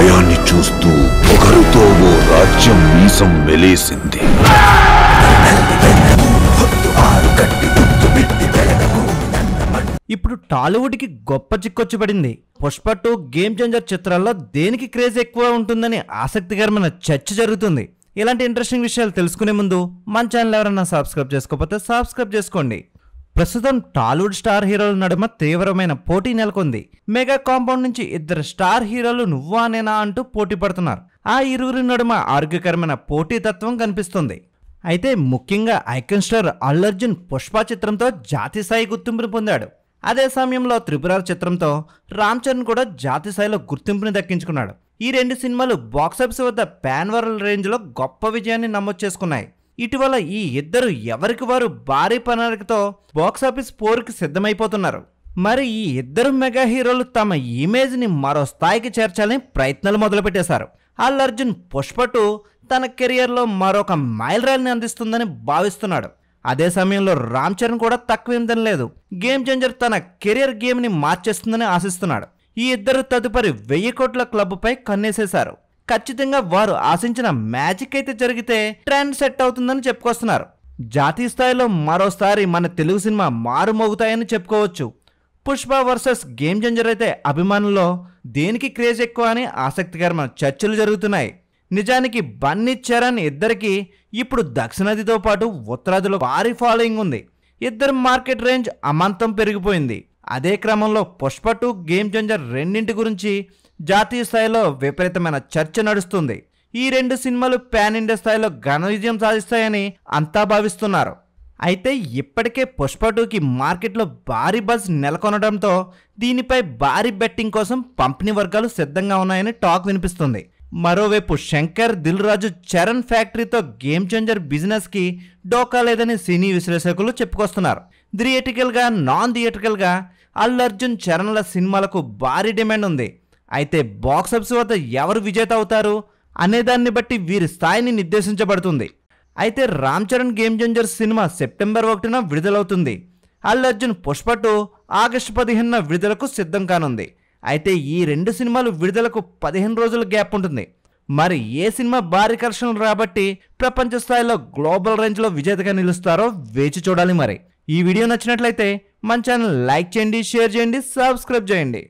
భయాన్ని చూస్తూ పొగరుతో ఓ రాజ్యం మీసం మెలేసింది. ఇప్పుడు టాలీవుడ్ కి గొప్ప చిక్కొచ్చి పడింది. పుష్ప 2 గేమ్ చేంజర్ చిత్రాల్లో దేనికి క్రేజ్ ఎక్కువ ఉంటుందని ఆసక్తికరమైన చర్చ జరుగుతుంది. ఇలాంటి ఇంట్రెస్టింగ్ విషయాలు తెలుసుకునే ముందు మన ఛానల్ ఎవరైనా సబ్స్క్రైబ్ చేసుకోకపోతే సబ్స్క్రైబ్ చేసుకోండి. ప్రస్తుతం టాలీవుడ్ స్టార్ హీరోల నడుమ తీవ్రమైన పోటీ నెలకొంది. మెగా కాంపౌండ్ నుంచి ఇద్దరు స్టార్ హీరోలు నువ్వా నేనా అంటూ పోటీ పడుతున్నారు. ఆ ఇరువురి నడుమ ఆరోగ్యకరమైన పోటీతత్వం కనిపిస్తుంది. అయితే ముఖ్యంగా ఐకాన్ స్టార్ అల్లు అర్జున్ పుష్ప చిత్రంతో జాతీయ స్థాయి గుర్తింపును పొందాడు. అదే సమయంలో త్రిపుర చిత్రంతో రామ్ చరణ్ కూడా జాతీయ స్థాయిలో గుర్తింపుని దక్కించుకున్నాడు. ఈ రెండు సినిమాలు బాక్సాఫీస్ వద్ద పాన్ వరల్డ్ రేంజ్లో గొప్ప విజయాన్ని నమోదు చేసుకున్నాయి. ఇటీవల ఈ ఇద్దరు ఎవరికి వారు భారీ ప్రణాళికతో బాక్సాఫీస్ పోరుకి సిద్ధమైపోతున్నారు. మరి ఈ ఇద్దరు మెగా హీరోలు తమ ఇమేజ్ని మరో స్థాయికి చేర్చాలని ప్రయత్నాలు మొదలుపెట్టేశారు. అల్లు అర్జున్ పుష్ప 2 తన కెరియర్లో మరొక మైలురాయిని అందిస్తుందని భావిస్తున్నాడు. అదే సమయంలో రామ్ చరణ్ కూడా తక్కువేందని లేదు. గేమ్ చేంజర్ తన కెరియర్ గేమ్ని మార్చేస్తుందని ఆశిస్తున్నాడు. ఈ ఇద్దరు తదుపరి 1000 కోట్ల క్లబ్పై కన్నేసేశారు. ఖచ్చితంగా వారు ఆశించిన మ్యాజిక్ అయితే జరిగితే ట్రెండ్ సెట్ అవుతుందని చెప్పుకొస్తున్నారు. జాతీయ స్థాయిలో మరోసారి మన తెలుగు సినిమా మారుమోగుతాయని చెప్పుకోవచ్చు. పుష్ప వర్సెస్ గేమ్ చేంజర్ అయితే అభిమానుల్లో దేనికి క్రేజ్ ఎక్కువ అని ఆసక్తికరమైన చర్చలు జరుగుతున్నాయి. నిజానికి బన్నీ చరణ్ ఇద్దరికి ఇప్పుడు దక్షిణాదితో పాటు ఉత్తరాదిలో భారీ ఫాలోయింగ్ ఉంది. ఇద్దరు మార్కెట్ రేంజ్ అమాంతం పెరిగిపోయింది. అదే క్రమంలో పుష్ప 2 గేమ్ చేంజర్ రెండింటి గురించి జాతీయ స్థాయిలో విపరీతమైన చర్చ నడుస్తుంది. ఈ రెండు సినిమాలు పాన్ ఇండియా స్థాయిలో ఘన విజయం సాధిస్తాయని అంతా భావిస్తున్నారు. అయితే ఇప్పటికే పుష్ప 2కి మార్కెట్లో భారీ బజ్ నెలకొనడంతో దీనిపై భారీ బెట్టింగ్ కోసం పంపిణీ వర్గాలు సిద్ధంగా ఉన్నాయని టాక్ వినిపిస్తుంది. మరోవైపు శంకర్ దిల్ రాజు చరణ్ ఫ్యాక్టరీతో గేమ్ చేంజర్ బిజినెస్కి డోకా లేదని సినీ విశ్లేషకులు చెప్పుకొస్తున్నారు. థియేట్రికల్గా నాన్ థియేట్రికల్గా అల్లు అర్జున్ చరణ్ల సినిమాలకు భారీ డిమాండ్ ఉంది. అయితే బాక్సాఫీస్ వద్ద ఎవరు విజేత అవుతారు అనేదాన్ని బట్టి వీరి స్థాయిని నిర్దేశించబడుతుంది. అయితే Ram Charan Game Changer cinema September 1న విడుదలవుతుంది. అల్లు అర్జున్ పుష్ప 2 ఆగస్టు 15న విడుదలకు సిద్ధం కానుంది. అయితే ఈ రెండు సినిమాలు విడుదలకు 15 రోజుల గ్యాప్ ఉంటుంది. మరి ఏ సినిమా భారీ కలెక్షన్లు రాబట్టి ప్రపంచ స్థాయిలో గ్లోబల్ రేంజ్లో విజేతగా నిలుస్తారో వేచి చూడాలి. మరి ఈ వీడియో నచ్చినట్లయితే మన ఛానల్ లైక్ చేయండి, షేర్ చేయండి, సబ్స్క్రైబ్ చేయండి.